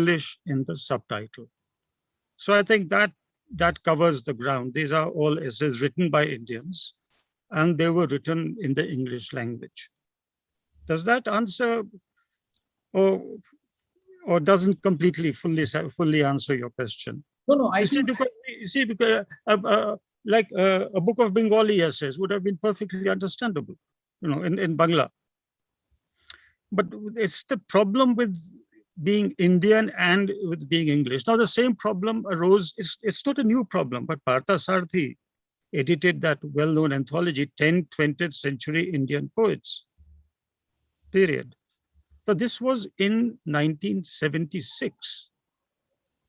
English in the subtitle. So I think that covers the ground. These are all essays written by Indians, and they were written in the English language. Does that answer, or doesn't completely fully answer your question? No, I think because like a book of Bengali essays would have been perfectly understandable, in Bangla. But it's the problem with being Indian and with being English. Now the same problem arose. It's not a new problem, but Partha Sarthi edited that well-known anthology, 10th, 20th century Indian poets, period. So this was in 1976.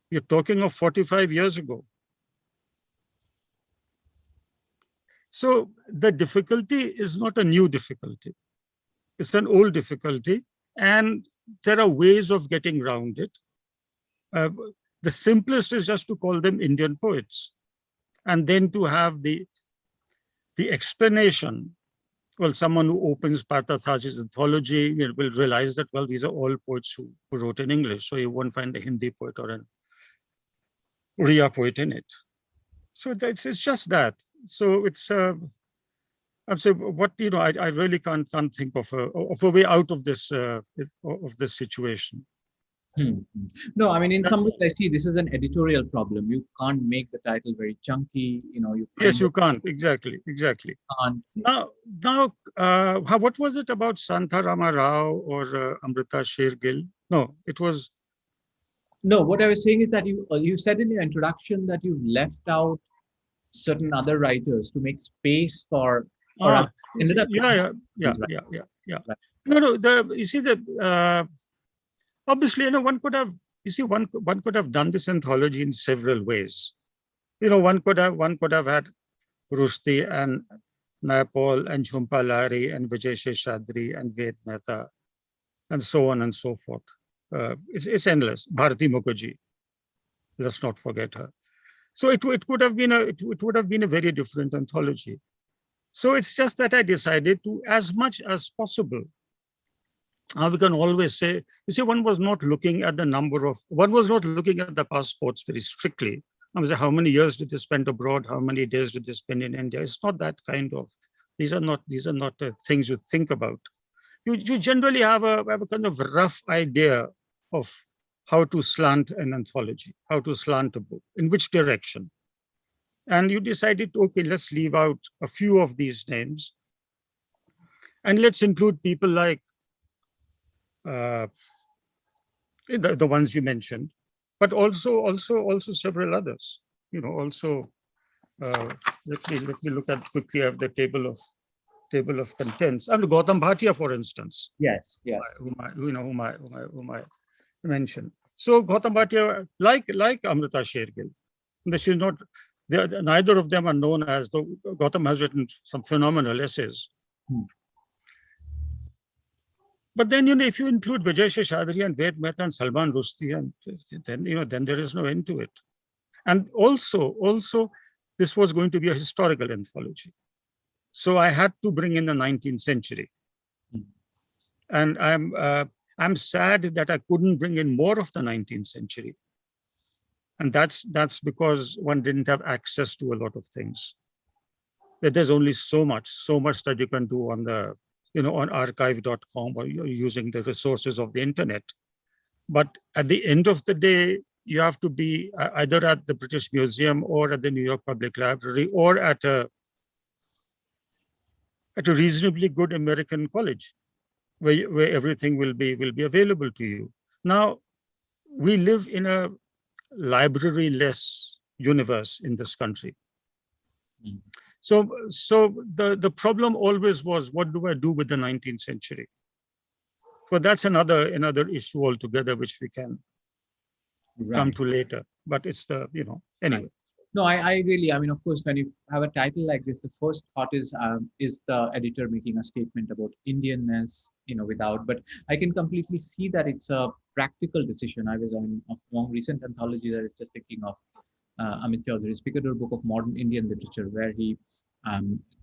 You're talking of 45 years ago. So the difficulty is not a new difficulty. It's an old difficulty, and there are ways of getting around it. The simplest is just to call them Indian poets, and then to have the explanation. Well, someone who opens Partha Sarthi's anthology will realize that, well, these are all poets who wrote in English, so you won't find a Hindi poet or an Oriya poet in it. So it's just that. So it's I'm saying what I really can't think of a way out of this situation. No, I mean, in some ways, I see this is an editorial problem. You can't make the title very chunky. You can't. Exactly. Can't. Now, what was it about Santha Rama Rao or Amrita Shergill? No, it was. No, what I was saying is that you said in your introduction that you've left out certain other writers to make space for. Ended up. Yeah. No. You see the. Obviously, one could have done this anthology in several ways. One could have had Rushdie and Naipaul and Jhumpa Lahiri and Vijay Seshadri and Ved Mehta and so on and so forth. It's endless. Bharati Mukherjee, let's not forget her. So it would have been a very different anthology. So it's just that I decided to, as much as possible. We can always say, one was not looking at the passports very strictly. I mean, how many years did they spend abroad? How many days did they spend in India? It's not that kind of. These are not things you think about. You generally have a kind of rough idea of how to slant an anthology, how to slant a book, in which direction. And you decided, okay, let's leave out a few of these names, and let's include people like the ones you mentioned, but also several others. Let me look at quickly at the table of contents. I mean, Gautam Bhatia, for instance. Yes. Whom I mentioned. So Gautam Bhatia, like Amrita Shergill, she's not. Neither of them are known as. Though Gautam has written some phenomenal essays. But then, if you include Vijay Seshadri and Ved Mehta and Salman Rushdie, and then there is no end to it. And also, this was going to be a historical anthology. So I had to bring in the 19th century. And I'm sad that I couldn't bring in more of the 19th century. And that's because one didn't have access to a lot of things. There's only so much that you can do on the on archive.com, or you're using the resources of the internet. But at the end of the day, you have to be either at the British Museum or at the New York Public Library or at a reasonably good American college where everything will be available to you. Now, we live in a library-less universe in this country. So the problem always was, what do I do with the 19th century? Well, that's another issue altogether, which we can come to later. But it's anyway. No, I really, I mean, of course, when you have a title like this, the first thought is the editor making a statement about Indianness, but I can completely see that it's a practical decision. I was on a long recent anthology that is just thinking of Amit Chaudhary's Picador Book of Modern Indian Literature, where he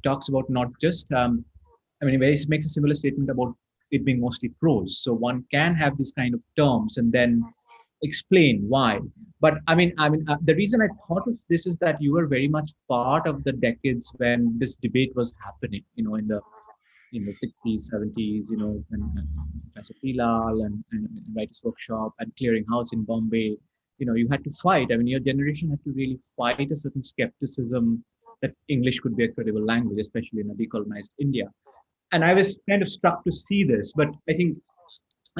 talks about not just, where he makes a similar statement about it being mostly prose. So one can have this kind of terms, and then explain why. But the reason I thought of this is that you were very much part of the decades when this debate was happening. In the 60s, 70s, and Professor Pilal and Writers Workshop and Clearing House in Bombay, you had to fight. I mean, your generation had to really fight a certain skepticism that English could be a credible language, especially in a decolonized India. And I was kind of struck to see this, but I think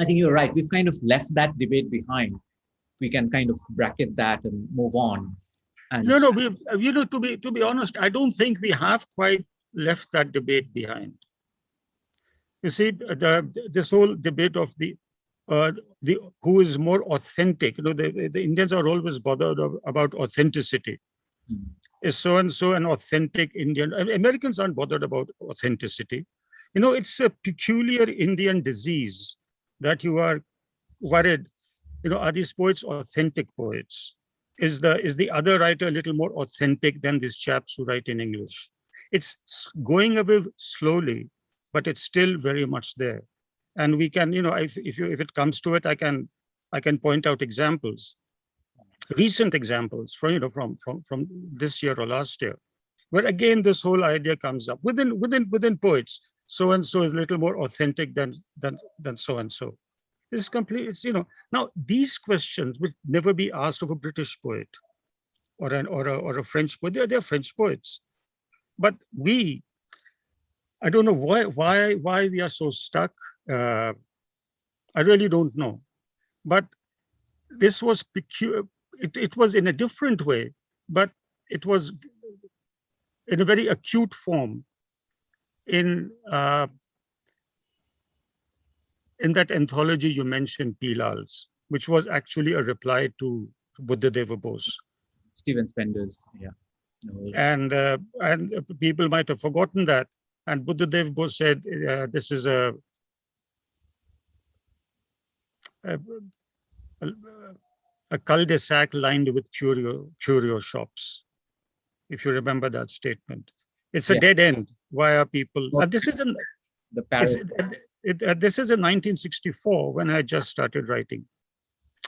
you're right. We've kind of left that debate behind. We can kind of bracket that and move on. And No, we've, to be honest, I don't think we have quite left that debate behind. You see, this whole debate of the who is more authentic. The Indians are always bothered about authenticity. mm, Is so and so an authentic Indian? Americans aren't bothered about authenticity. It's a peculiar Indian disease that you are worried. Are these poets authentic poets? Is the other writer a little more authentic than these chaps who write in English? It's going away slowly, but it's still very much there. And we can, if it comes to it, I can point out examples, recent examples from this year or last year, where again this whole idea comes up within poets. So and so is a little more authentic than so and so. It's complete. Now these questions would never be asked of a British poet or a French poet. They're French poets, but I don't know why we are so stuck. I really don't know. But this was peculiar. It was in a different way, but it was in a very acute form in that anthology you mentioned, Pilal's, which was actually a reply to Buddhadeva Bose. Stephen Spender's, yeah. No. And people might have forgotten that. And Buddhadev Bose said, this is a cul-de-sac lined with curio shops. If you remember that statement, it's a dead end. Why are people? This is in the parrot. This is in 1964 when I just started writing,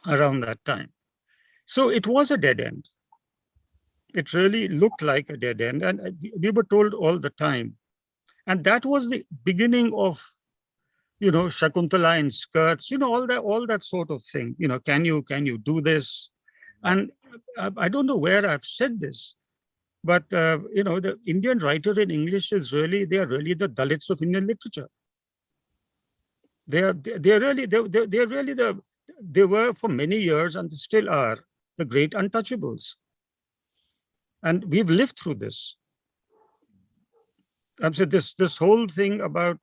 around that time. So it was a dead end. It really looked like a dead end, and we were told all the time. And that was the beginning of, Shakuntala in skirts, all that sort of thing. Can you do this? And I don't know where I've said this, but the Indian writer in English they are really the Dalits of Indian literature. They were for many years, and they still are, the great untouchables. And we've lived through this. I'm saying this whole thing about,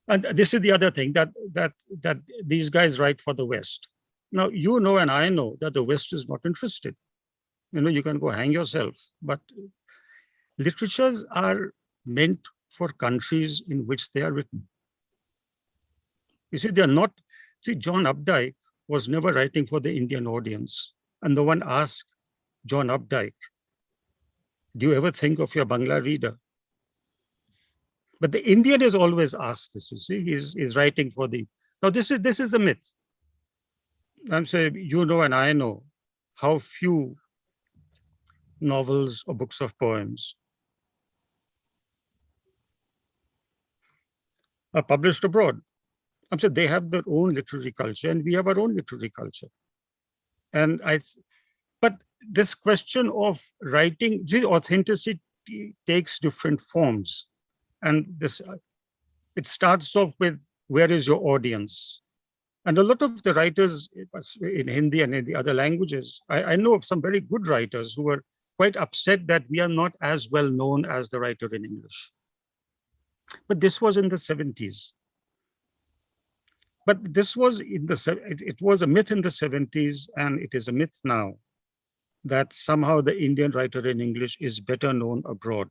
and this is the other thing that these guys write for the West. Now, and I know that the West is not interested. You can go hang yourself, but literatures are meant for countries in which they are written. You see, they're not. See, John Updike was never writing for the Indian audience, and no one asked John Updike, do you ever think of your Bangla reader? But the Indian is always asked this. You see, he's writing for the. Now, this is a myth. I'm saying, and I know how few novels or books of poems are published abroad. I'm saying they have their own literary culture, and we have our own literary culture. And but this question of writing, authenticity takes different forms. And it starts off with, where is your audience? And a lot of the writers in Hindi and in the other languages, I know of some very good writers who were quite upset that we are not as well known as the writer in English. But this was in the 70s. But this was it was a myth in the 70s, and it is a myth now, that somehow the Indian writer in English is better known abroad.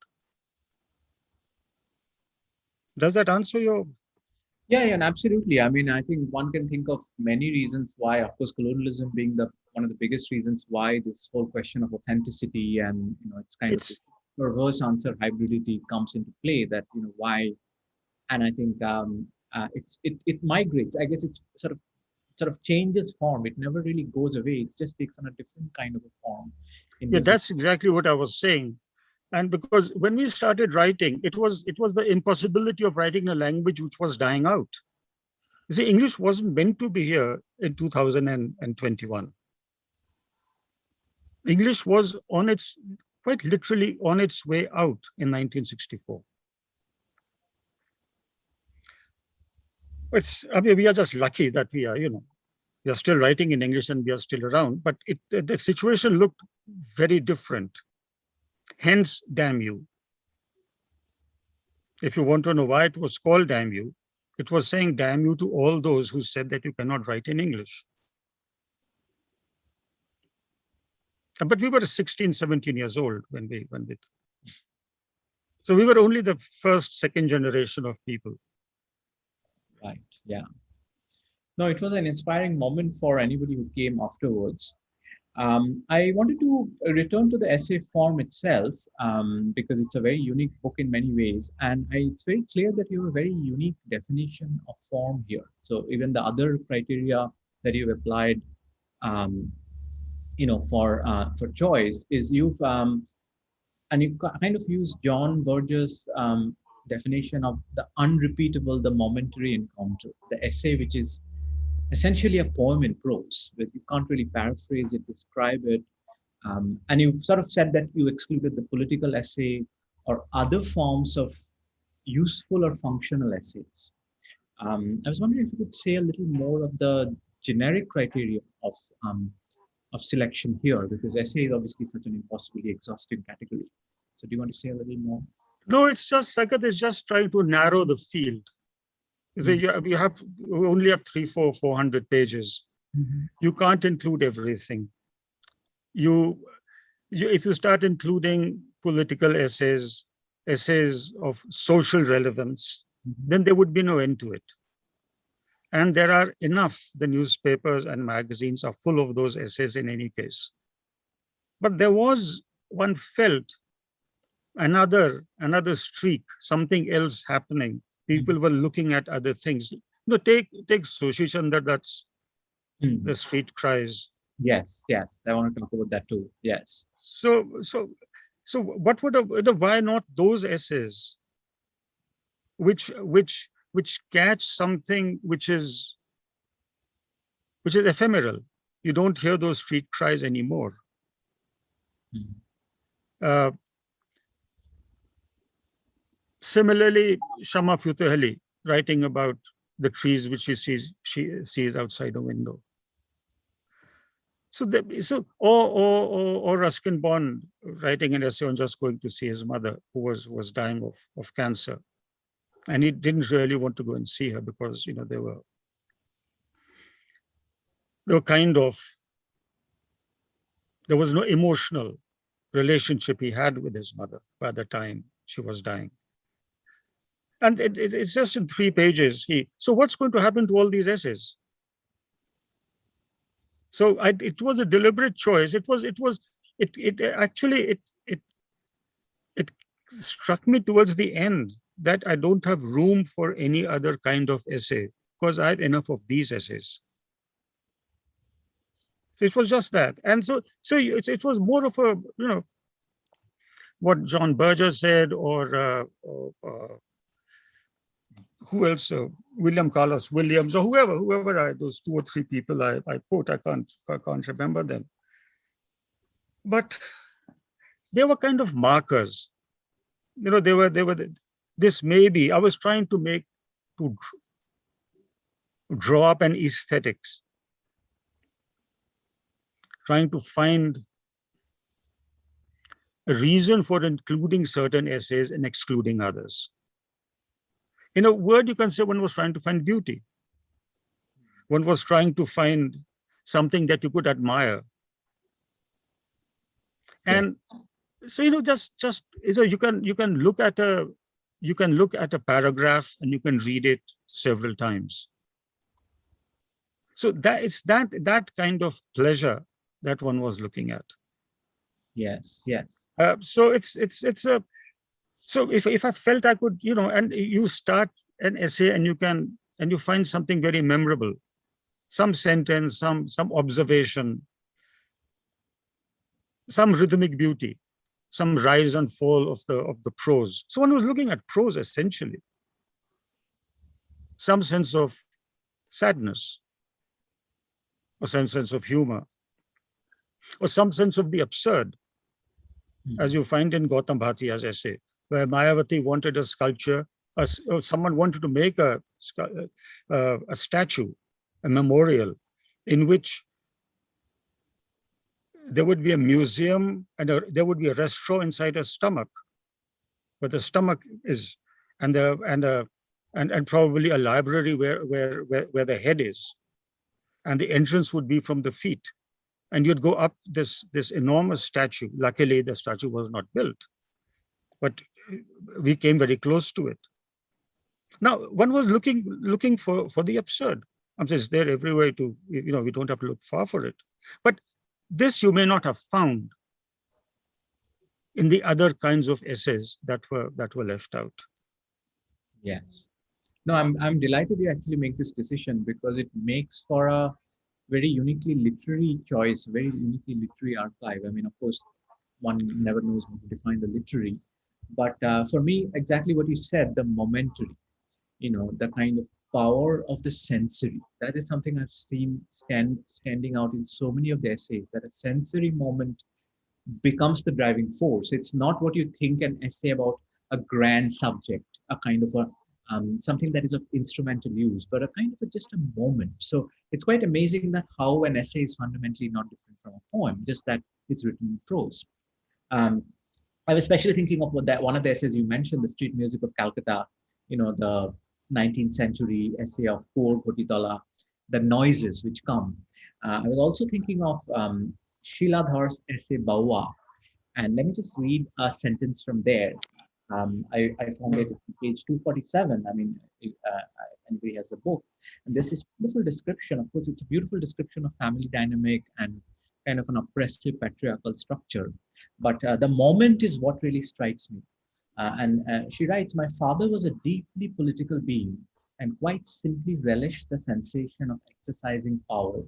Does that answer your? Yeah, and absolutely. I mean, I think one can think of many reasons why, of course, colonialism being one of the biggest reasons why this whole question of authenticity and it's kind of reverse answer hybridity comes into play. That why, and I think it migrates. I guess it's sort of sort of changes form. It never really goes away. It just takes on a different kind of a form. Yeah, that's exactly what I was saying. And because when we started writing, it was the impossibility of writing a language which was dying out. You see, English wasn't meant to be here in 2021. English was quite literally on its way out in 1964. I mean, we are just lucky that we are still writing in English and we are still around, but the situation looked very different. Hence, damn you. If you want to know why it was called damn you, it was saying damn you to all those who said that you cannot write in English. But we were 16, 17 years old when we. So we were only the first, second generation of people. Right. Yeah. No, it was an inspiring moment for anybody who came afterwards. I wanted to return to the essay form itself because it's a very unique book in many ways. And it's very clear that you have a very unique definition of form here. So even the other criteria that you've applied, for choice is and you kind of use John Burger's definition of the unrepeatable, the momentary encounter, the essay, which is essentially a poem in prose, but you can't really paraphrase it, describe it. And you've sort of said that you excluded the political essay or other forms of useful or functional essays. I was wondering if you could say a little more of the generic criteria of selection here, because essay is obviously such an impossibly exhaustive category. So do you want to say a little more? No, it's just, Sagat is just trying to narrow the field. So you only have 400 pages. Mm-hmm. You can't include everything. If you start including political essays of social relevance, then there would be no end to it. And there are enough, the newspapers and magazines are full of those essays in any case. But one felt another streak, something else happening. People were looking at other things. Take Sushi Chandra Dutt's The Street Cries. Yes. I want to talk about that too. Yes. So what why not those essays which catch something which is ephemeral? You don't hear those street cries anymore. Similarly, Shama Futuhali writing about the trees which she sees outside a window. Or Ruskin Bond writing an essay on just going to see his mother who was dying of cancer, and he didn't really want to go and see her because they were there was no emotional relationship he had with his mother by the time she was dying. And it's just in 3 pages. So what's going to happen to all these essays? So it was a deliberate choice. It struck me towards the end that I don't have room for any other kind of essay because I had enough of these essays. So it was just that. And so it was more of a, what John Berger said, or who else? William Carlos Williams, or whoever those 2 or 3 people I quote, I can't remember them. But they were kind of markers. They were. This maybe I was trying to draw up an aesthetics, trying to find a reason for including certain essays and excluding others. In a word, you can say one was trying to find beauty. One was trying to find something that you could admire. And so, you can look at a paragraph and you can read it several times. So it's that kind of pleasure that one was looking at. Yes. So so if I felt I could, and you start an essay and you find something very memorable, some sentence, some observation, some rhythmic beauty, some rise and fall of the prose. So one was looking at prose essentially, some sense of sadness, or some sense of humor, or some sense of the absurd, as you find in Gautam Bhatia's essay, where Mayavati wanted a sculpture, or someone wanted to make a statue, a memorial, in which there would be a museum and there would be a restaurant inside a stomach, where the stomach is, and and probably a library where the head is, and the entrance would be from the feet, and you'd go up this enormous statue. Luckily, the statue was not built, but we came very close to it. Now, one was looking for the absurd. It's there everywhere. We don't have to look far for it. But this you may not have found in the other kinds of essays that were left out. Yes. No, I'm delighted you actually make this decision, because it makes for a very uniquely literary choice, very uniquely literary archive. I mean, of course, one never knows how to define the literary, but for me, exactly what you said, the momentary, the kind of power of the sensory. That is something I've seen standing out in so many of the essays, that a sensory moment becomes the driving force. It's not what you think an essay about a grand subject, a kind of a something that is of instrumental use, but a kind of just a moment. So it's quite amazing that how an essay is fundamentally not different from a poem, just that it's written in prose. I was especially thinking of one of the essays you mentioned, the street music of Calcutta, the 19th century essay of Kaur Kotitala, the noises which come. I was also thinking of Sheila Dhar's essay Bawa, and let me just read a sentence from there. I found it on page 247. I mean, anybody has the book. And there's this beautiful description. Of course, it's a beautiful description of family dynamic and kind of an oppressive patriarchal structure. But the moment is what really strikes me. And she writes, my father was a deeply political being and quite simply relished the sensation of exercising power,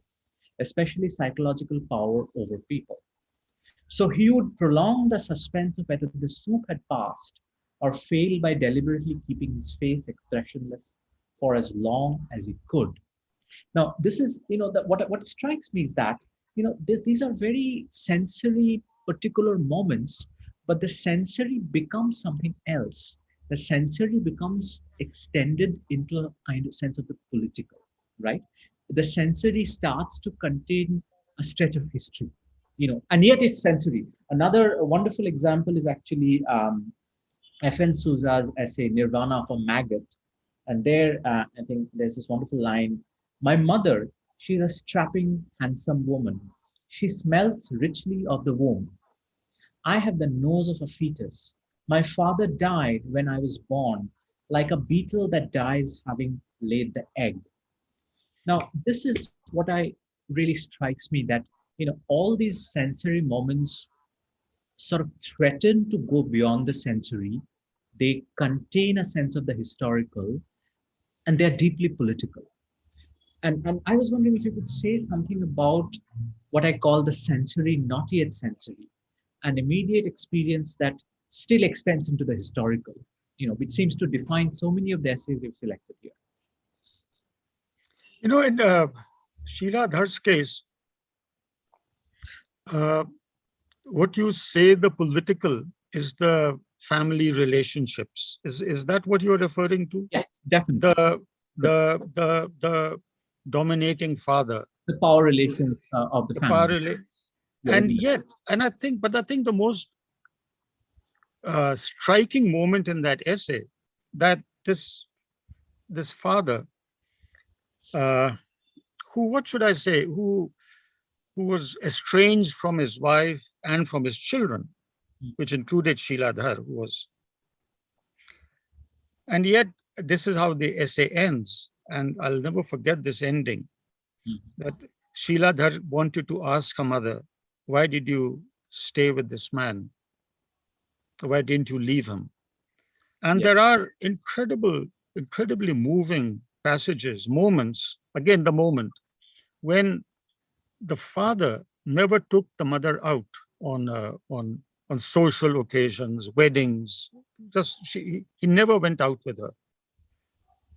especially psychological power over people. So he would prolong the suspense of whether the soup had passed, or fail by deliberately keeping his face expressionless for as long as he could. Now, this is, what strikes me is that, these are very sensory, particular moments, but the sensory becomes something else. The sensory becomes extended into a kind of sense of the political, right? The sensory starts to contain a stretch of history, and yet it's sensory. Another wonderful example is actually F.N. Souza's essay, Nirvana for Maggot. And there, I think there's this wonderful line, my mother, she's a strapping, handsome woman. She smells richly of the womb. I have the nose of a fetus. My father died when I was born, like a beetle that dies having laid the egg. Now, this is what really strikes me, that, all these sensory moments sort of threaten to go beyond the sensory. They contain a sense of the historical, and they're deeply political. And I was wondering if you could say something about what I call the sensory, not yet sensory, an immediate experience that still extends into the historical, which seems to define so many of the essays we've selected here. In Sheila Dhar's case, what you say the political is the family relationships. Is that what you're referring to? Yes, definitely. The dominating father. The power relations of the family. I think the most striking moment in that essay, that this father, who was estranged from his wife and from his children, which included Sheila Dhar, and yet this is how the essay ends, and I'll never forget this ending, that Sheila Dhar wanted to ask her mother, why did you stay with this man? Why didn't you leave him? And there are incredibly moving passages, moments, again, the moment, when the father never took the mother out on social occasions, weddings. He never went out with her.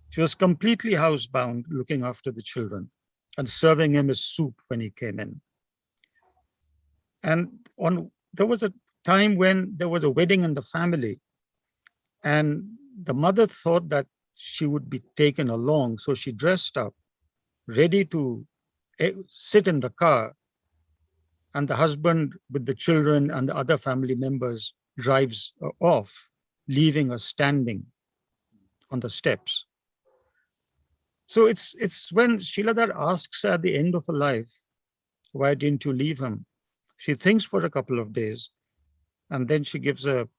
She was completely housebound, looking after the children and serving him his soup when he came in. And there was a time when there was a wedding in the family, and the mother thought that she would be taken along, so she dressed up, ready to sit in the car, and the husband with the children and the other family members drives off, leaving her standing on the steps. So it's when Sheeladhar asks her at the end of her life, why didn't you leave him? She thinks for a couple of days, and then she gives a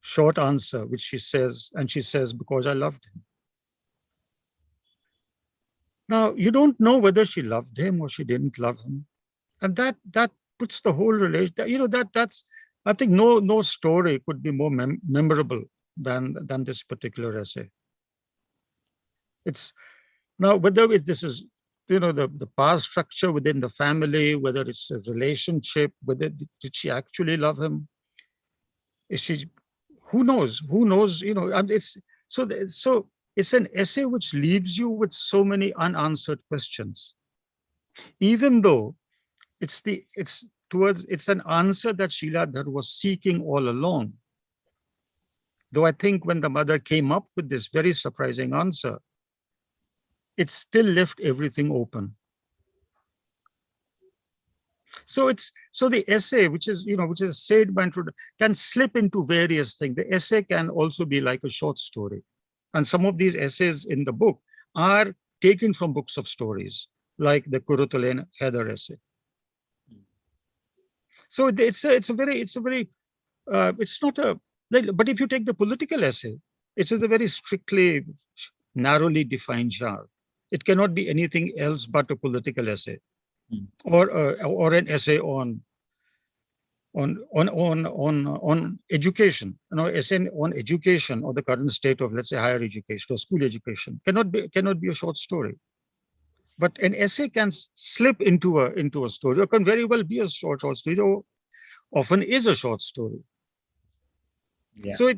short answer, which she says, because I loved him. Now, you don't know whether she loved him or she didn't love him. And that puts the whole relation, that's, I think no story could be more memorable than this particular essay. It's now, whether this is, the power structure within the family, whether it's a relationship, whether did she actually love him? Is she, who knows, and it's, so it's an essay which leaves you with so many unanswered questions, even though it's an answer that Sheeladhar was seeking all along. Though I think when the mother came up with this very surprising answer, it still left everything open. So the essay, which is said by introduction, can slip into various things. The essay can also be like a short story. And some of these essays in the book are taken from books of stories, like the Kurutule Heather essay. So it's not a, but if you take the political essay, it is a very strictly, narrowly defined genre. It cannot be anything else but a political essay, or an essay on education. Essay on education, or the current state of, let's say, higher education or school education cannot be a short story. But an essay can slip into a story, or can very well be a short story, or often is a short story. Yeah. So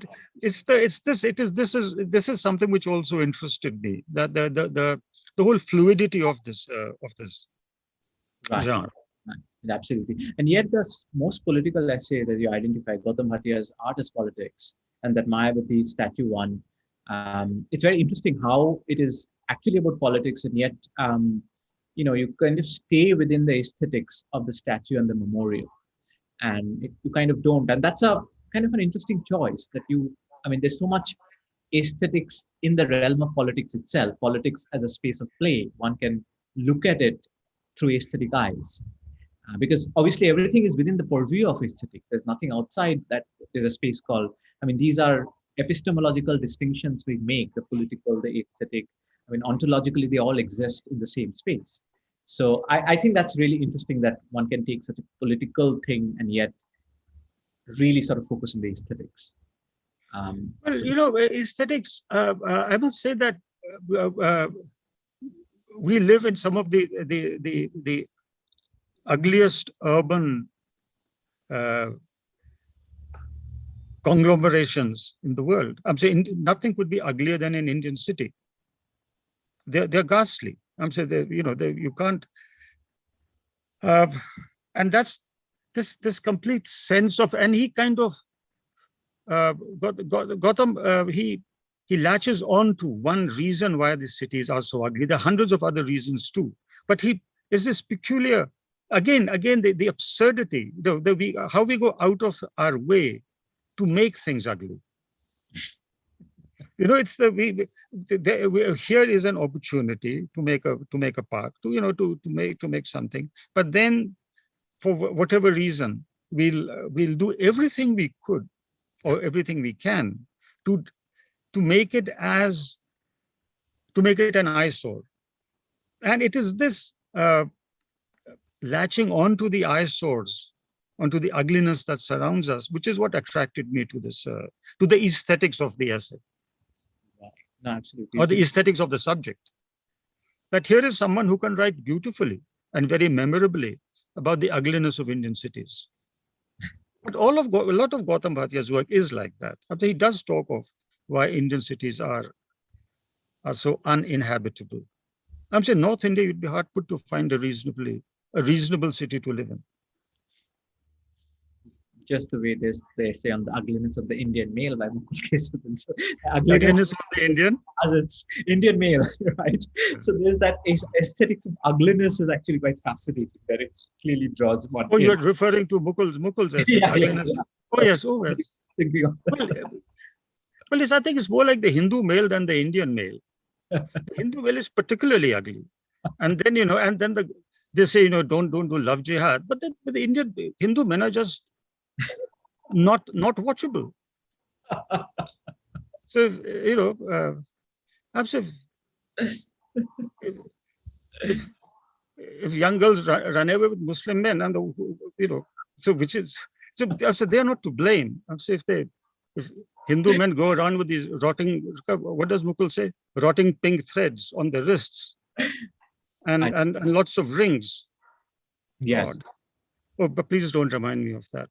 this is something which also interested me, that the whole fluidity of this Right. genre. Right. Absolutely. And yet the most political essay that you identify, Gautam Bhattia's Art is Politics, and that Mayavati statue one, it's very interesting how it is actually about politics, and yet you kind of stay within the aesthetics of the statue and the memorial, and you kind of don't. And that's a kind of an interesting choice that there's so much aesthetics in the realm of politics itself, politics as a space of play. One can look at it through aesthetic eyes. Because obviously everything is within the purview of aesthetics. There's nothing outside that. There's a space called, these are epistemological distinctions we make, the political, the aesthetic. Ontologically, they all exist in the same space. So I think that's really interesting that one can take such a political thing and yet really sort of focus on the aesthetics. Aesthetics, I must say that we live in some of the ugliest urban conglomerations in the world. I'm saying nothing could be uglier than an Indian city. They're ghastly. I'm saying you can't. And that's this complete sense of, and he kind of Gautam, he latches on to one reason why the cities are so ugly. There are hundreds of other reasons too, but he is this peculiar. Again, the absurdity, how we go out of our way to make things ugly. It's here is an opportunity to make a park, to make something, but then for whatever reason, we'll do everything we could or everything we can to make it an eyesore, and it is this. Latching onto the eyesores, onto the ugliness that surrounds us, which is what attracted me to this, to the aesthetics of the essay. No, absolutely. Or the aesthetics of the subject. that here is someone who can write beautifully and very memorably about the ugliness of Indian cities. But a lot of Gautam Bhatia's work is like that. After he does talk of why Indian cities are so uninhabitable. I'm saying North India, you'd be hard put to find a reasonable city to live in. Just the way they say on the ugliness of the Indian male by Mukul Kesavan. So Ugliness of the Indian. as its Indian male, right? So there's that aesthetics of ugliness is actually quite fascinating. That it clearly draws one. Oh, you're referring to Mukul's essay. Ugliness. Yeah. Oh yes, oh yes. Thinking of Well, I think it's more like the Hindu male than the Indian male. The Hindu male is particularly ugly, and then they say don't do love jihad, but the Indian Hindu men are just not watchable. So I'm saying if young girls run away with Muslim men, and so they are not to blame. I'm saying if Hindu men go around with these rotting, what does Mukul say? Rotting pink threads on their wrists, and lots of rings. yes. God. Oh, but please don't remind me of that.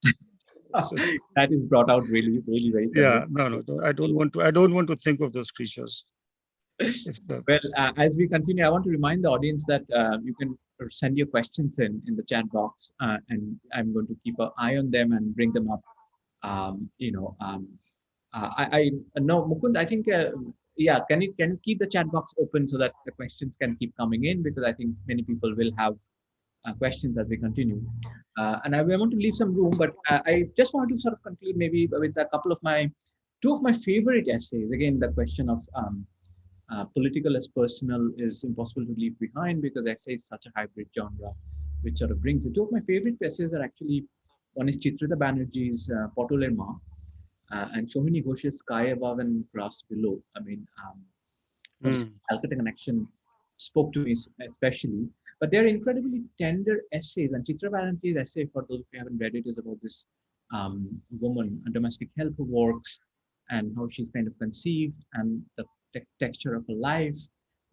That is brought out really, really very. Yeah, no, I don't want to think of those creatures. Well, as we continue, I want to remind the audience that you can send your questions in the chat box, and I'm going to keep an eye on them and bring them up. I no, Mukund, I think yeah, can you keep the chat box open so that the questions can keep coming in, because I think many people will have questions as we continue. And I want to leave some room, but I just want to sort of conclude maybe with two of my favorite essays. Again, the question of political as personal is impossible to leave behind, because essay is such a hybrid genre, which sort of brings it. Two of my favorite essays are actually, one is Chitrita Banerjee's Potoler Ma, and Sohini Ghosh's Sky Above and Grass Below. I mean, Calcutta Connection spoke to me especially, but they're incredibly tender essays. And Chitra Banerjee's essay, for those who haven't read it, is about this woman, a domestic help who works, and how she's kind of conceived, and the texture of her life.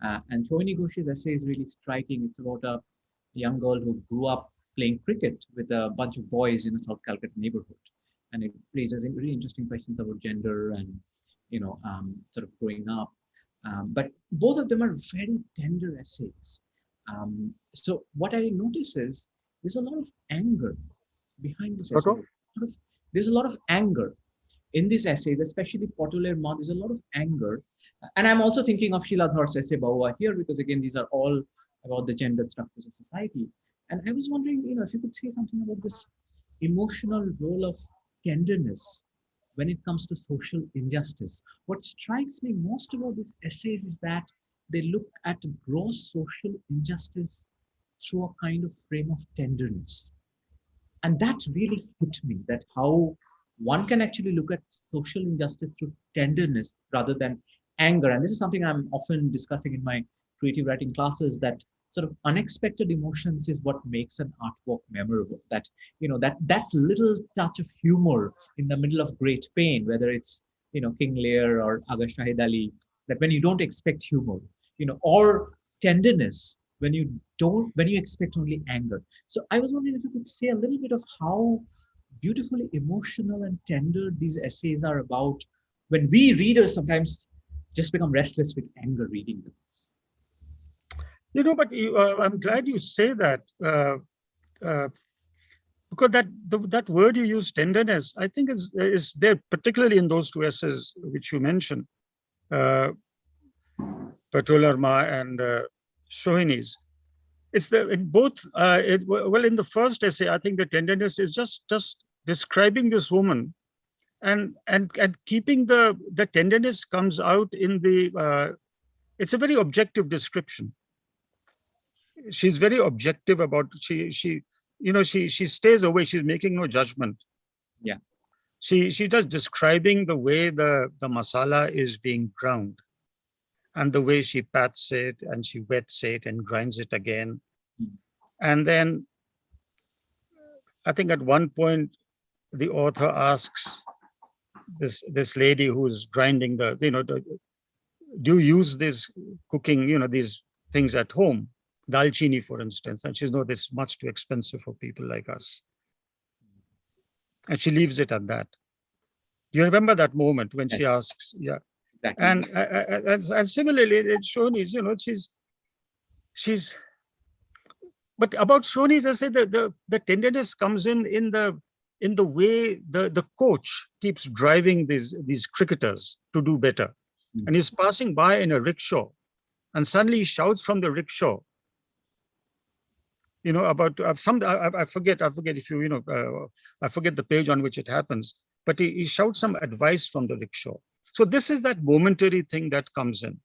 And Sohini Ghosh's essay is really striking. It's about a young girl who grew up playing cricket with a bunch of boys in a South Calcutta neighborhood. And it raises really interesting questions about gender and, sort of growing up. But both of them are very tender essays. So what I notice is there's a lot of anger behind this essay. There's a lot of anger in these essays, especially Potoler Ma. There's a lot of anger. And I'm also thinking of Sheila Dhar's essay Bahua here, because again, these are all about the gendered structures of society. And I was wondering, if you could say something about this emotional role of tenderness when it comes to social injustice. What strikes me most about these essays is that they look at gross social injustice through a kind of frame of tenderness. And that really hit me, that how one can actually look at social injustice through tenderness rather than anger. And this is something I'm often discussing in my creative writing classes, that sort of unexpected emotions is what makes an artwork memorable. That, that little touch of humor in the middle of great pain, whether it's, King Lear or Aga Shahid Ali, that when you don't expect humor, or tenderness when you expect only anger. So I was wondering if you could say a little bit of how beautifully emotional and tender these essays are about, when we readers sometimes just become restless with anger reading them. But I'm glad you say that, because that word you use, tenderness, I think is there, particularly in those two essays which you mentioned, Potoler Ma and Sohini's. It's in both. In the first essay, I think the tenderness is just describing this woman, and keeping the tenderness comes out in the. It's a very objective description. She's very objective about she stays away. She's making no judgment. Yeah. She's just describing the way the masala is being ground, and the way she pats it and she wets it and grinds it again. And then I think at one point the author asks this lady who's grinding do you use this cooking, these things at home, dalchini, for instance, and she's no, this is much too expensive for people like us. And she leaves it at that. You remember that moment when she asks, yeah. Exactly. And similarly, Shoni's, she's, but about Shoni's, I say the tenderness comes in the way the coach keeps driving these cricketers to do better. And he's passing by in a rickshaw, and suddenly he shouts from the rickshaw, about some, I forget if I forget the page on which it happens, but he shouts some advice from the rickshaw. So this is that momentary thing that comes in.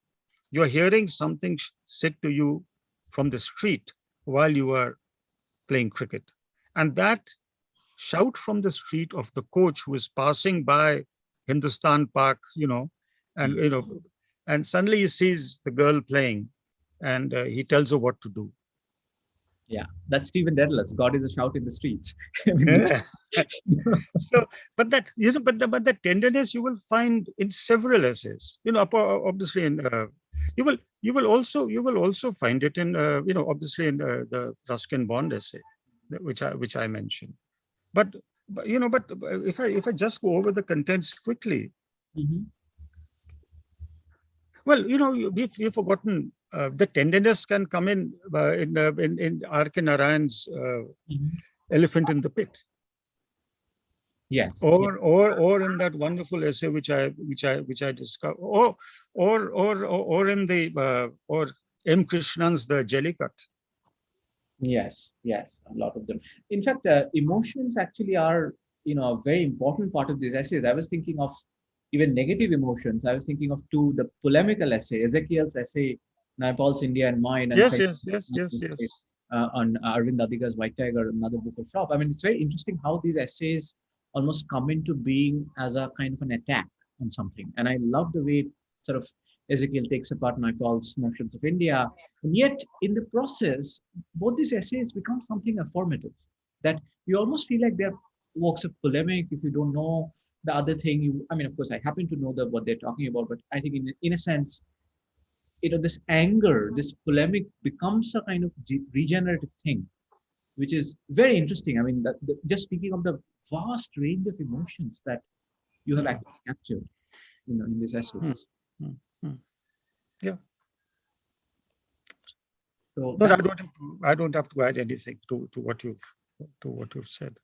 You're hearing something said to you from the street while you are playing cricket. And that shout from the street of the coach who is passing by Hindustan Park, and, and suddenly he sees the girl playing, and he tells her what to do. Yeah, that's Stephen Dedalus. God is a shout in the streets. So, but that, but the tenderness you will find in several essays. Obviously, in you will also find it in obviously in the Ruskin Bond essay, which I mentioned. But if I just go over the contents quickly, well, we've forgotten the tenderness can come in R.K. Narayan's Elephant in the Pit. Yes. Or in that wonderful essay which I discovered, or in the or M. Krishnan's The Jellicut. Yes, a lot of them. In fact, emotions actually are, a very important part of these essays. I was thinking of even negative emotions. I was thinking of the polemical essay, Ezekiel's essay, Naipaul's India and Mine, and yes. On Arvind Adiga's White Tiger, another book of Shop. I mean, it's very interesting how these essays almost come into being as a kind of an attack on something. And I love the way sort of Ezekiel takes apart Naipaul's notions of India. And yet, in the process, both these essays become something affirmative, that you almost feel like they're works of polemic. If you don't know the other thing, I mean, of course, I happen to know what they're talking about, but I think in a sense, this anger, this polemic becomes a kind of regenerative thing, which is very interesting. I mean, just speaking of the vast range of emotions that you have actually captured, in these essays. Yeah. So but I don't have to add anything to what you've said.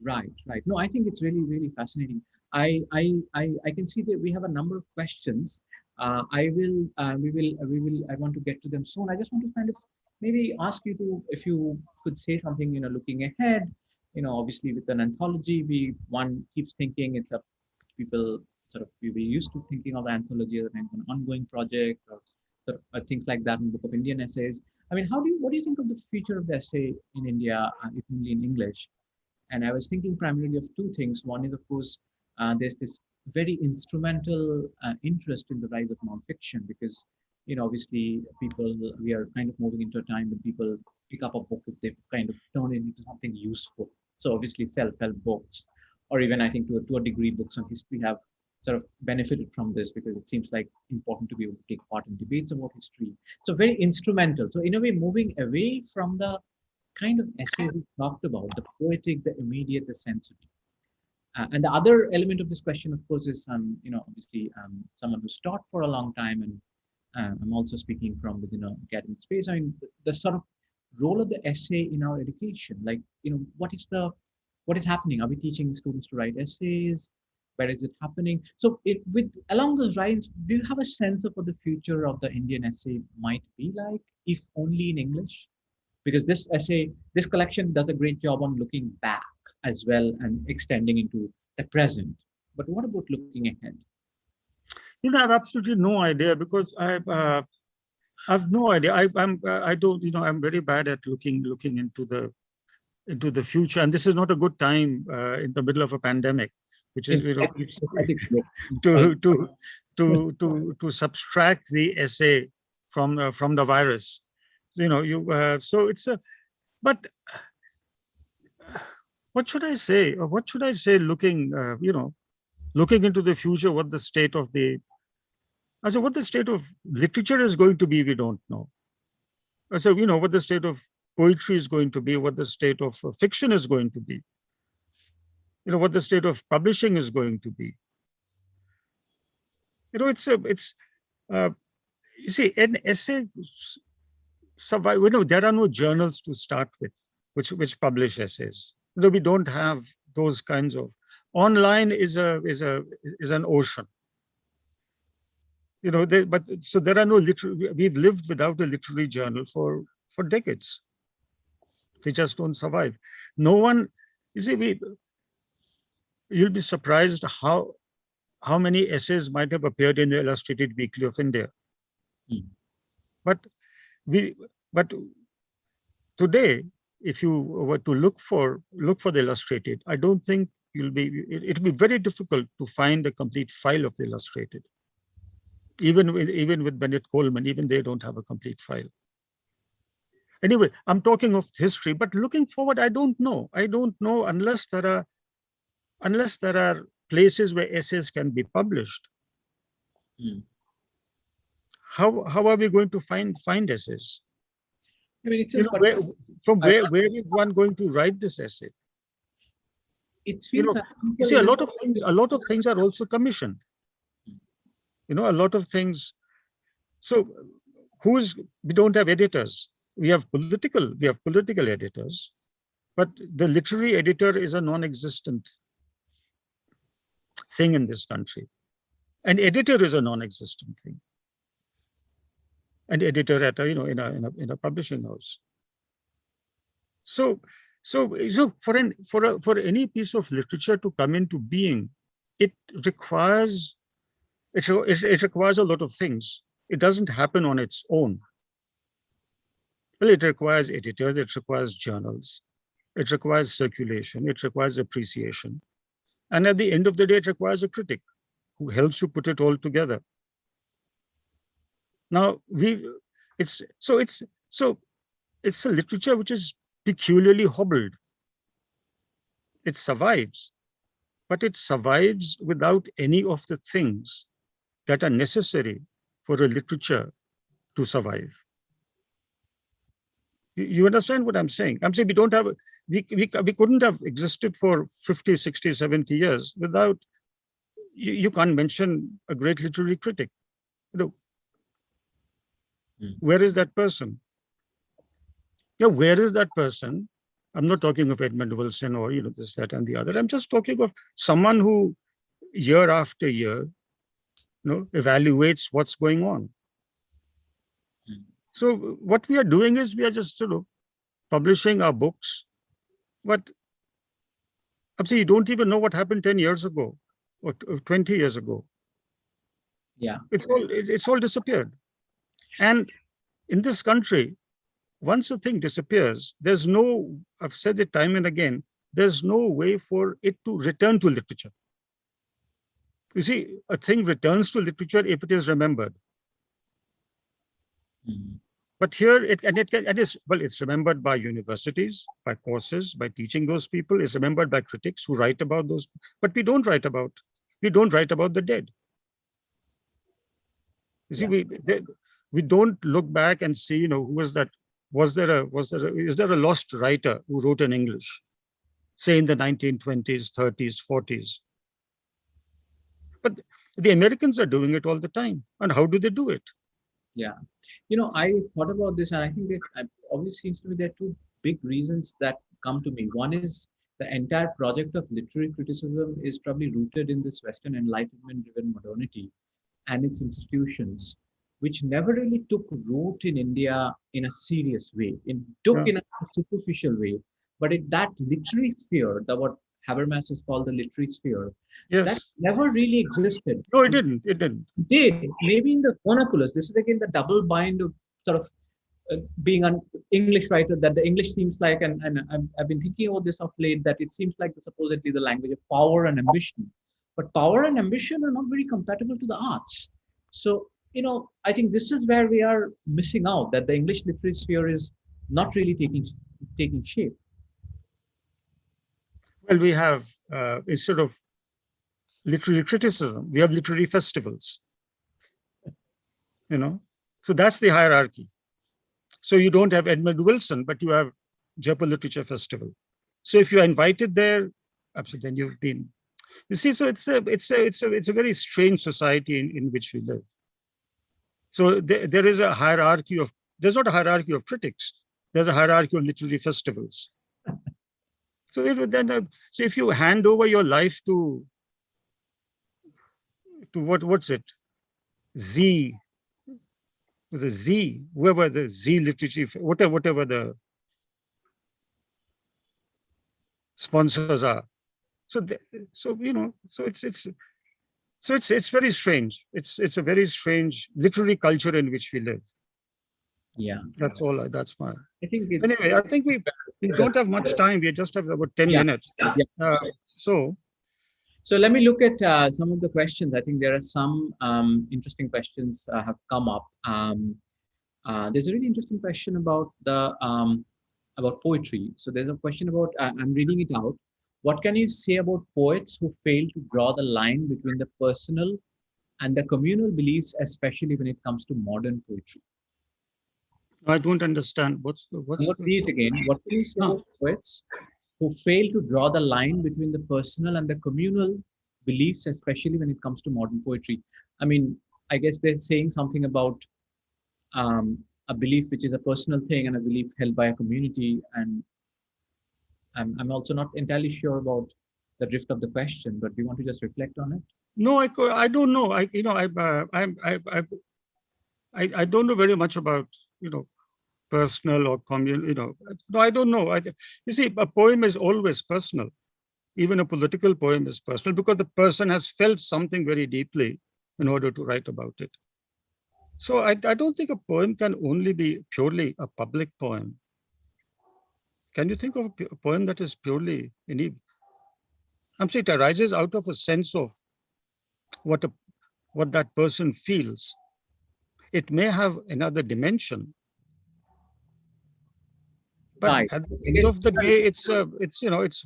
Right. No, I think it's really, really fascinating. I can see that we have a number of questions. I want to get to them soon. I just want to kind of maybe ask you if you could say something, looking ahead, obviously with an anthology, one keeps thinking people sort of, we were used to thinking of anthology as a kind of an ongoing project or sort of, things like that in the Book of Indian Essays. I mean, what do you think of the future of the essay in India, if only in English? And I was thinking primarily of two things. One is, of course, there's this very instrumental interest in the rise of nonfiction because, obviously we are kind of moving into a time when people pick up a book if they kind of turn it into something useful. So obviously self-help books, or even I think to a degree books on history have sort of benefited from this because it seems like important to be able to take part in debates about history. So very instrumental. So in a way, moving away from the kind of essay we talked about, the poetic, the immediate, the sensitive. And the other element of this question, of course, is, obviously someone who's taught for a long time, and I'm also speaking from within an academic space. I mean, the sort of role of the essay in our education, like, what is happening? Are we teaching students to write essays? Where is it happening? So along those lines, do you have a sense of what the future of the Indian essay might be like, if only in English? Because this collection does a great job on looking back as well and extending into the present. But what about looking ahead? I have absolutely no idea because I have no idea. I don't. I'm very bad at looking into the future, and this is not a good time in the middle of a pandemic, which is to subtract the essay from the virus. So it's a. But what should I say? What should I say? Looking into the future, what the state of literature is going to be, we don't know. So, what the state of poetry is going to be, what the state of fiction is going to be, what the state of publishing is going to be. It's uh, you see, an essay survive. There are no journals to start with, which publish essays. We don't have those kinds of. Online is an ocean. But so there are no literary. We've lived without a literary journal for decades. They just don't survive. No one. You see, you'll be surprised how many essays might have appeared in the Illustrated Weekly of India. But we but today, if you were to look for the Illustrated, I don't think it'll be very difficult to find a complete file of the Illustrated. Even with Bennett Coleman, even they don't have a complete file. Anyway, I'm talking of history, but looking forward, I don't know unless there are places where essays can be published. How are we going to find essays? I mean, it's where is one going to write this essay? It feels you see, a lot of things are also commissioned. A lot of things. So we don't have editors. We have political editors, but the literary editor is a non-existent thing in this country. An editor is a non-existent thing. An editor at in a publishing house. So for any piece of literature to come into being, it requires a lot of things. It doesn't happen on its own. Well, it requires editors, it requires journals, it requires circulation, it requires appreciation. And at the end of the day, it requires a critic who helps you put it all together. Now, it's a literature which is peculiarly hobbled. It survives, but it survives without any of the things that are necessary for a literature to survive. You understand what I'm saying? I'm saying we couldn't have existed for 50, 60, 70 years without, you can't mention a great literary critic. Where is that person? Where is that person? I'm not talking of Edmund Wilson or this, that, and the other. I'm just talking of someone who, year after year, evaluates what's going on. So what we are doing is we are just publishing our books, but you don't even know what happened 10 years ago or 20 years ago. Yeah, it's all disappeared. And in this country, once a thing disappears, I've said it time and again, there's no way for it to return to literature. You see, a thing returns to literature if it is remembered. But here, it's remembered by universities, by courses, by teaching those people. It's remembered by critics who write about those. But we don't write about the dead. You see, we don't look back and see, who was that? Is there a lost writer who wrote in English, say in the 1920s, 30s, 40s? But the Americans are doing it all the time. And how do they do it? Yeah. I thought about this, and I think that obviously seems to me there are two big reasons that come to me. One is the entire project of literary criticism is probably rooted in this Western Enlightenment-driven modernity and its institutions, which never really took root in India in a serious way. It took in a superficial way, but that literary sphere, what Habermas has called the literary sphere, that never really existed. No, it didn't. It did. Maybe in the vernaculars. This is again the double bind of sort of being an English writer, that the English seems like, and I've been thinking about this of late, that it seems like supposedly the language of power and ambition. But power and ambition are not very compatible to the arts. So, I think this is where we are missing out, that the English literary sphere is not really taking shape. Well, we have, instead of literary criticism, we have literary festivals. So that's the hierarchy. So you don't have Edmund Wilson, but you have Jaipur Literature Festival. So if you are invited there, absolutely, then you've been. You see, so it's a very strange society in which we live. So there is a hierarchy of, there's not a hierarchy of critics. There's a hierarchy of literary festivals. So so if you hand over your life to what's it, Z, was a Z, whoever the Z literature, whatever the sponsors are. So so so it's very strange. It's a very strange literary culture in which we live. Yeah. That's all. That's my. I think Anyway, I think we don't have much time. We just have about 10 yeah. minutes. Yeah. So So let me look at some of the questions. I think there are some interesting questions have come up. There's a really interesting question about poetry. So there's a question about, I'm reading it out. What can you say about poets who fail to draw the line between the personal and the communal beliefs, especially when it comes to modern poetry? I don't understand I'm going to read it again. What can you say about poets who fail to draw the line between the personal and the communal beliefs, especially when it comes to modern poetry? I mean, I guess they're saying something about a belief which is a personal thing and a belief held by a community. And I'm also not entirely sure about the drift of the question, but do you want to just reflect on it? No, I don't know. I don't know very much about personal or communal. No, I don't know. You see, a poem is always personal. Even a political poem is personal because the person has felt something very deeply in order to write about it. So I don't think a poem can only be purely a public poem. Can you think of a poem that is purely any? I'm saying it arises out of a sense of what that person feels. It may have another dimension, but Right. at the I end guess of the day, it's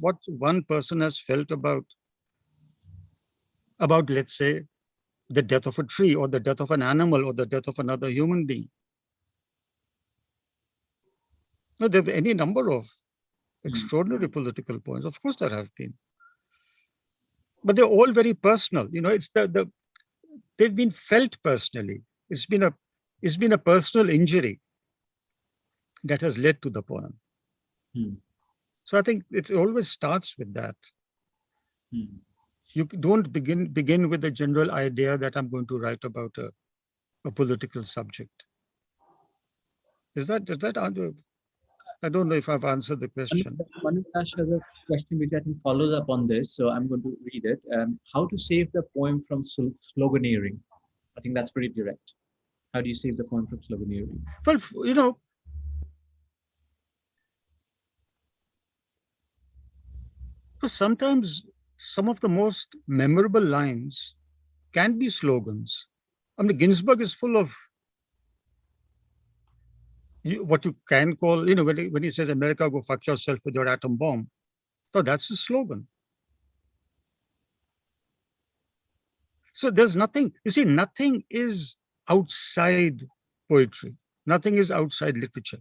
what one person has felt about, let's say, the death of a tree or the death of an animal or the death of another human being. No, there are any number of extraordinary political points. Of course, there have been, but they're all very personal. It's they've been felt personally. It's been a personal injury that has led to the poem. Hmm. So I think it always starts with that. Hmm. You don't begin with a general idea that I'm going to write about a political subject. Is that I don't know if I've answered the question. Manukash has a question which I think follows up on this, so I'm going to read it. How to save the poem from sloganeering? I think that's pretty direct. How do you save the poem from sloganeering? Well, sometimes some of the most memorable lines can be slogans. I mean, Ginsburg is full of what you can call, when he says, America, go fuck yourself with your atom bomb. So that's a slogan. So there's nothing, you see, nothing is outside poetry. Nothing is outside literature.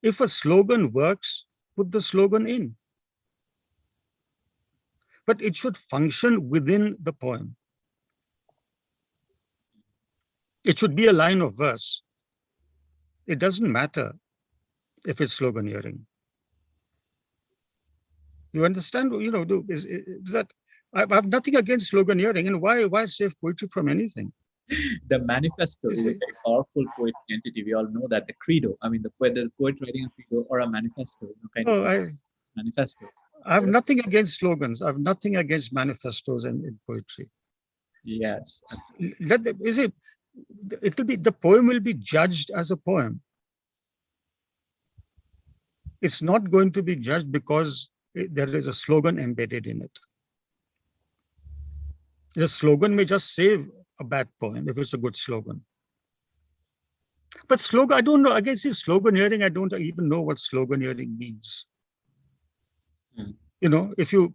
If a slogan works, put the slogan in. But it should function within the poem. It should be a line of verse. It doesn't matter if it's sloganeering. You understand? Is that I have nothing against sloganeering, and why save poetry from anything? The manifesto is a very powerful poetic entity. We all know that the credo. I mean, whether the poet writing a credo or a manifesto, kind of manifesto. I have nothing against slogans. I have nothing against manifestos in poetry. Yes. It will be, the poem will be judged as a poem. It's not going to be judged because there is a slogan embedded in it. The slogan may just save a bad poem if it's a good slogan. But slogan, I don't know. Again, see, sloganeering, I don't even know what sloganeering means. If you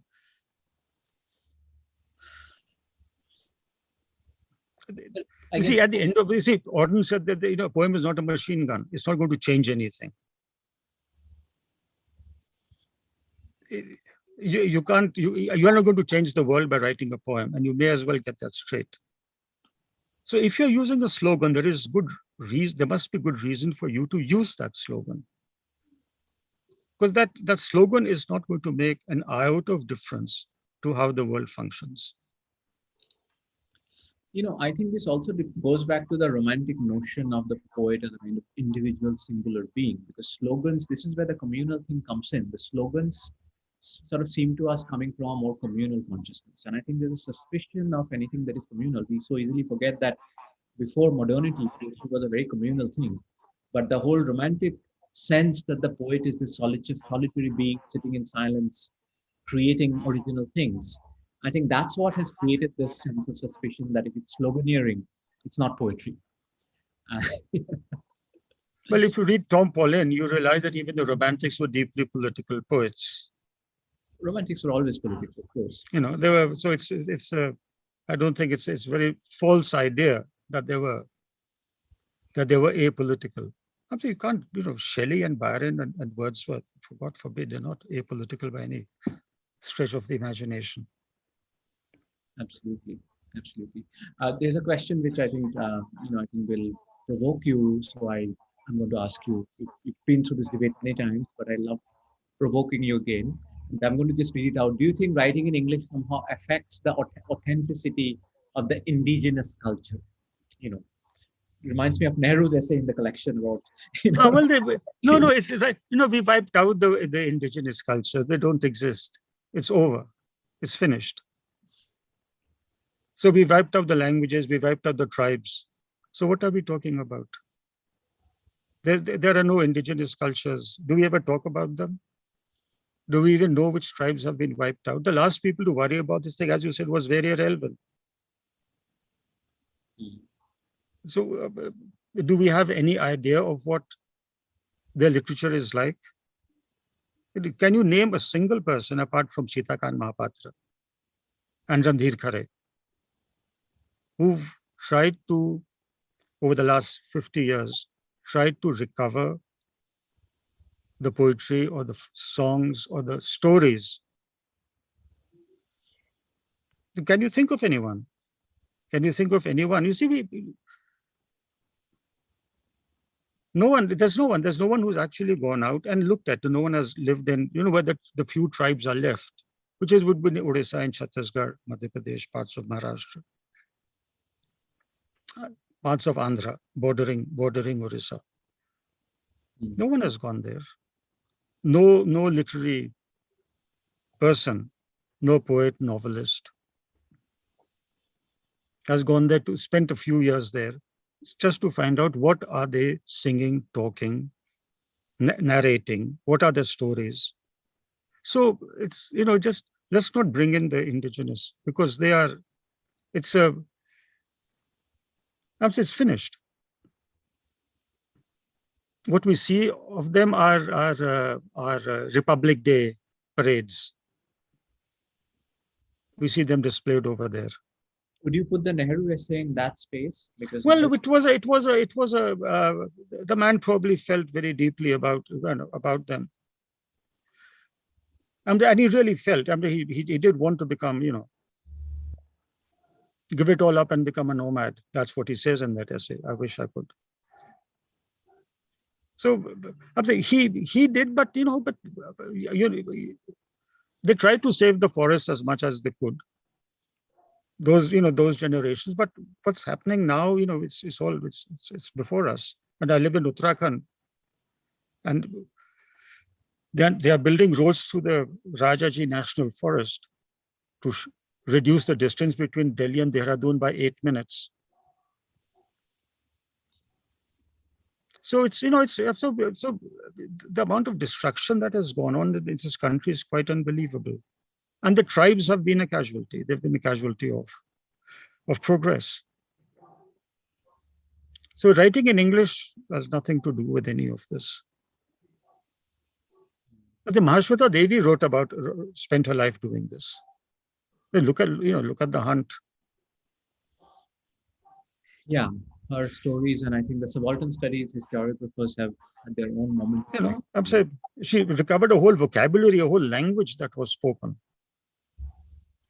You see, at the end of it, Auden said that a poem is not a machine gun. It's not going to change anything. You can't. You are not going to change the world by writing a poem, and you may as well get that straight. So, if you're using a slogan, there is good reason. There must be good reason for you to use that slogan, because that slogan is not going to make an iota of difference to how the world functions. I think this also goes back to the romantic notion of the poet as a kind of individual singular being, because slogans, this is where the communal thing comes in. The slogans sort of seem to us coming from a more communal consciousness. And I think there's a suspicion of anything that is communal. We so easily forget that before modernity, poetry was a very communal thing. But the whole romantic sense that the poet is this solitary being sitting in silence, creating original things, I think that's what has created this sense of suspicion that if it's sloganeering, it's not poetry. Well, if you read Tom Paulin, you realize that even the Romantics were deeply political poets. Romantics were always political, of course. They were. So it's I don't think it's a very false idea that they were apolitical. I mean, you can't, Shelley and Byron and Wordsworth, for God forbid, they're not apolitical by any stretch of the imagination. Absolutely. There's a question which I think, I think will provoke you. So I'm going to ask you, you've been through this debate many times, but I love provoking you again. And I'm going to just read it out. Do you think writing in English somehow affects the authenticity of the indigenous culture? Reminds me of Nehru's essay in the collection about. No, it's right. We wiped out the indigenous cultures. They don't exist. It's over. It's finished. So we wiped out the languages. We wiped out the tribes. So what are we talking about? There are no indigenous cultures. Do we ever talk about them? Do we even know which tribes have been wiped out? The last people to worry about this thing, as you said, was very relevant. So do we have any idea of what their literature is like? Can you name a single person apart from Sitakan Mahapatra and Randhir Khare who've tried to, over the last 50 years, tried to recover the poetry or the songs or the stories? Can you think of anyone? You see, there's no one who's actually gone out and looked at. No one has lived in, where the few tribes are left, which would be Odisha and Chhattisgarh, Madhya Pradesh, parts of Maharashtra, parts of Andhra, bordering Odisha. No one has gone there. No literary person, no poet, novelist has gone there to spend a few years there just to find out what are they singing, talking, narrating, what are their stories. So it's, just let's not bring in the indigenous, because it's finished. What we see of them are Republic Day parades. We see them displayed over there. Would you put the Nehru essay in that space? Because the man probably felt very deeply about them, and he really felt. I mean, he did want to become, give it all up and become a nomad. That's what he says in that essay. I wish I could. So he did, but they tried to save the forests as much as they could. Those generations, but what's happening now, it's before us. And I live in Uttarakhand, and they are building roads through the Rajaji National Forest to reduce the distance between Delhi and Dehradun by 8 minutes. So so the amount of destruction that has gone on in this country is quite unbelievable. And the tribes have been a casualty. They've been a casualty of progress. So writing in English has nothing to do with any of this. But the Mahashweta Devi spent her life doing this. Look at the hunt. Yeah, her stories, and I think the subaltern studies historiographers have had their own moment. I'm saying she recovered a whole vocabulary, a whole language that was spoken,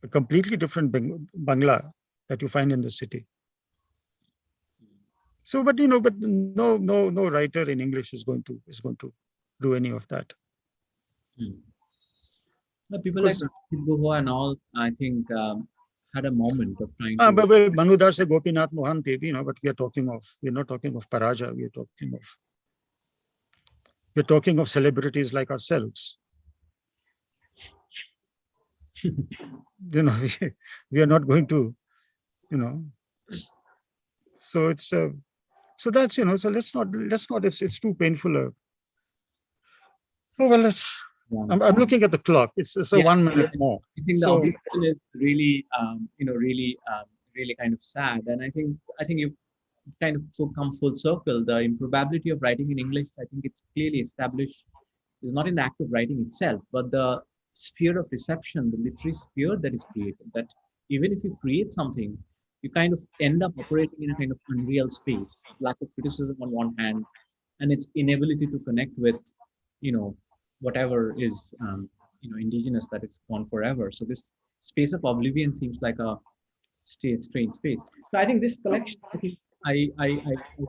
a completely different Bangla that you find in the city. So, but but no writer in English is going to do any of that. Hmm. The people like Because Rashid Guha and all, I think, had a moment of trying to. but Manudar se Gopinath Mohanty, but we're not talking of Paraja. We're talking of celebrities like ourselves. We are not going to, you know. So it's so that's so let's not it's too painful. Oh well, Yeah. I'm looking at the clock. It's a Yeah, 1 minute more. I think the So obligation is really, really kind of sad. And I think you kind of come full circle. The improbability of writing in English, I think it's clearly established, is not in the act of writing itself, but the sphere of reception, the literary sphere that is created. That even if you create something, you kind of end up operating in a kind of unreal space, lack of criticism on one hand, and its inability to connect with, you know, whatever is, indigenous, that it's gone forever. So this space of oblivion seems like a strange space. So I think this collection, I think I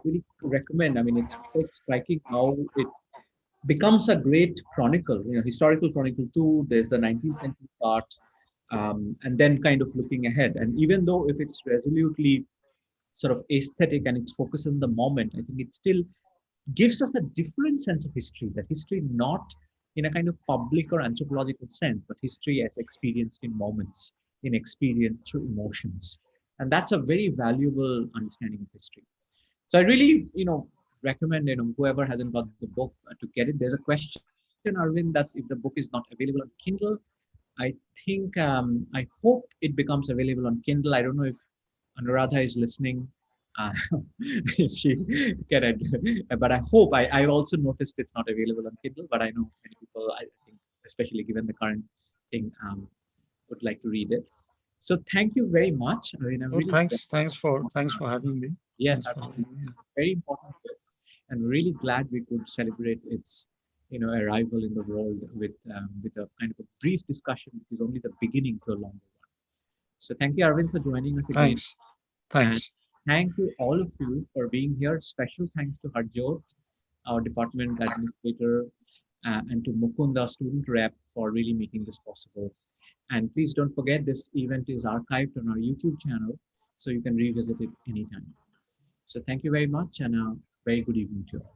really recommend. I mean, it's quite striking how it becomes a great chronicle, historical chronicle too. There's the 19th century part, and then kind of looking ahead. And even though if it's resolutely sort of aesthetic and it's focused on the moment, I think it still gives us a different sense of history. That history not in a kind of public or anthropological sense, but history as experienced in moments, in experience through emotions. And that's a very valuable understanding of history. So I really, recommend, whoever hasn't got the book to get it. There's a question, Arvind, that if the book is not available on Kindle, I think, I hope it becomes available on Kindle. I don't know if Anuradha is listening. Uh, she can, but I hope. I also noticed it's not available on Kindle, but I know many people, I think, especially given the current thing, would like to read it. So thank you very much. I mean, I'm well, really thanks for having me. yes, Thanks for having me. very important book, and really glad we could celebrate its arrival in the world with a kind of a brief discussion, which is only the beginning to a longer one. So thank you, Arvind, for joining us again, Thanks. and Thanks. thank you all of you for being here. Special thanks to Harjot, our department administrator, and to Mukunda, student rep, for really making this possible. And please don't forget, this event is archived on our YouTube channel, so you can revisit it anytime. So thank you very much, and a very good evening to you all.